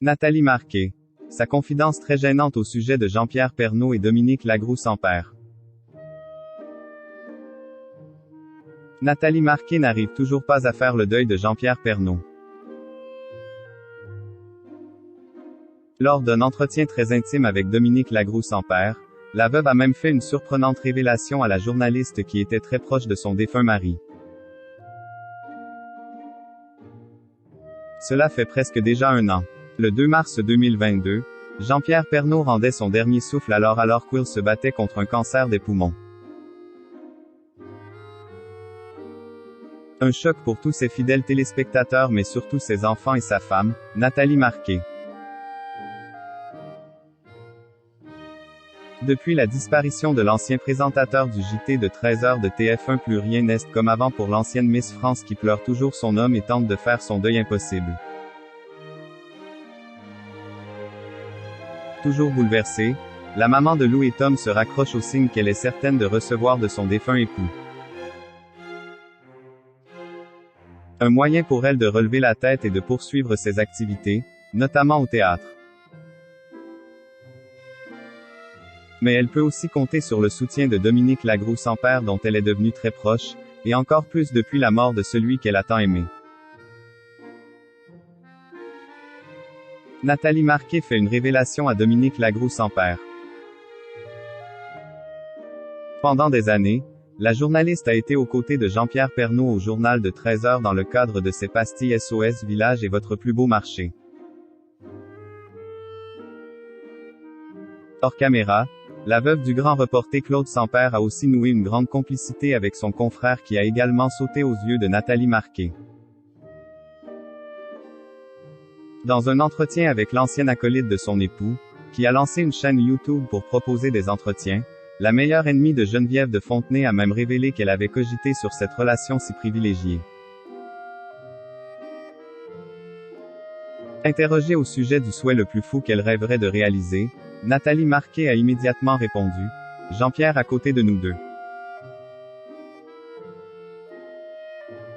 Nathalie Marquet. Sa confidence très gênante au sujet de Jean-Pierre Pernaut et Dominique Lagroux-Sampère. Nathalie Marquet n'arrive toujours pas à faire le deuil de Jean-Pierre Pernaut. Lors d'un entretien très intime avec Dominique Lagroux-Sampère, la veuve a même fait une surprenante révélation à la journaliste qui était très proche de son défunt mari. Cela fait presque déjà un an. Le 2 mars 2022, Jean-Pierre Pernaut rendait son dernier souffle alors qu'il se battait contre un cancer des poumons. Un choc pour tous ses fidèles téléspectateurs mais surtout ses enfants et sa femme, Nathalie Marquet. Depuis la disparition de l'ancien présentateur du JT de 13h de TF1, plus rien n'est comme avant pour l'ancienne Miss France qui pleure toujours son homme et tente de faire son deuil impossible. Toujours bouleversée, la maman de Lou et Tom se raccroche au signe qu'elle est certaine de recevoir de son défunt époux. Un moyen pour elle de relever la tête et de poursuivre ses activités, notamment au théâtre. Mais elle peut aussi compter sur le soutien de Dominique Lagroux-Sampère dont elle est devenue très proche, et encore plus depuis la mort de celui qu'elle a tant aimé. Nathalie Marquet fait une révélation à Dominique Lagroux-Sampère. Pendant des années, la journaliste a été aux côtés de Jean-Pierre Pernaut au journal de 13h dans le cadre de ses pastilles SOS Village et Votre plus beau marché. Hors caméra, la veuve du grand reporter Claude Sampère a aussi noué une grande complicité avec son confrère qui a également sauté aux yeux de Nathalie Marquet. Dans un entretien avec l'ancien acolyte de son époux, qui a lancé une chaîne YouTube pour proposer des entretiens, la meilleure ennemie de Geneviève de Fontenay a même révélé qu'elle avait cogité sur cette relation si privilégiée. Interrogée au sujet du souhait le plus fou qu'elle rêverait de réaliser, Nathalie Marquet a immédiatement répondu « Jean-Pierre à côté de nous deux.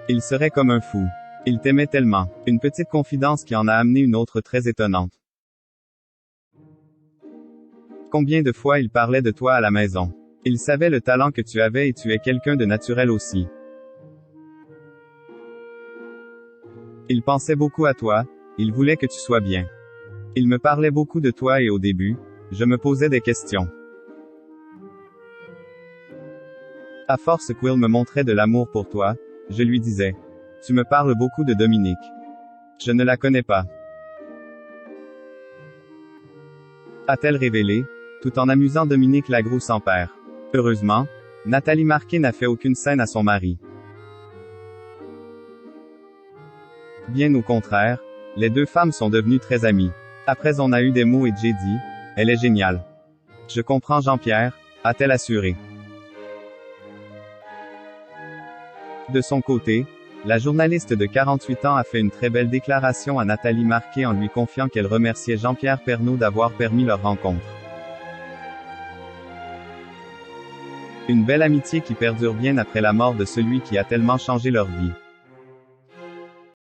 Il serait comme un fou. Il t'aimait tellement. » Une petite confidence qui en a amené une autre très étonnante. Combien de fois il parlait de toi à la maison. Il savait le talent que tu avais et tu es quelqu'un de naturel aussi. Il pensait beaucoup à toi, il voulait que tu sois bien. Il me parlait beaucoup de toi et au début, je me posais des questions. À force qu'il me montrait de l'amour pour toi, je lui disais, tu me parles beaucoup de Dominique. Je ne la connais pas. A-t-elle révélé, tout en amusant Dominique Lagroux-Sampère. Heureusement, Nathalie Marquet n'a fait aucune scène à son mari. Bien au contraire, les deux femmes sont devenues très amies. Après on a eu des mots et j'ai dit, elle est géniale. Je comprends Jean-Pierre, a-t-elle assuré. De son côté, la journaliste de 48 ans a fait une très belle déclaration à Nathalie Marquet en lui confiant qu'elle remerciait Jean-Pierre Pernaut d'avoir permis leur rencontre. Une belle amitié qui perdure bien après la mort de celui qui a tellement changé leur vie.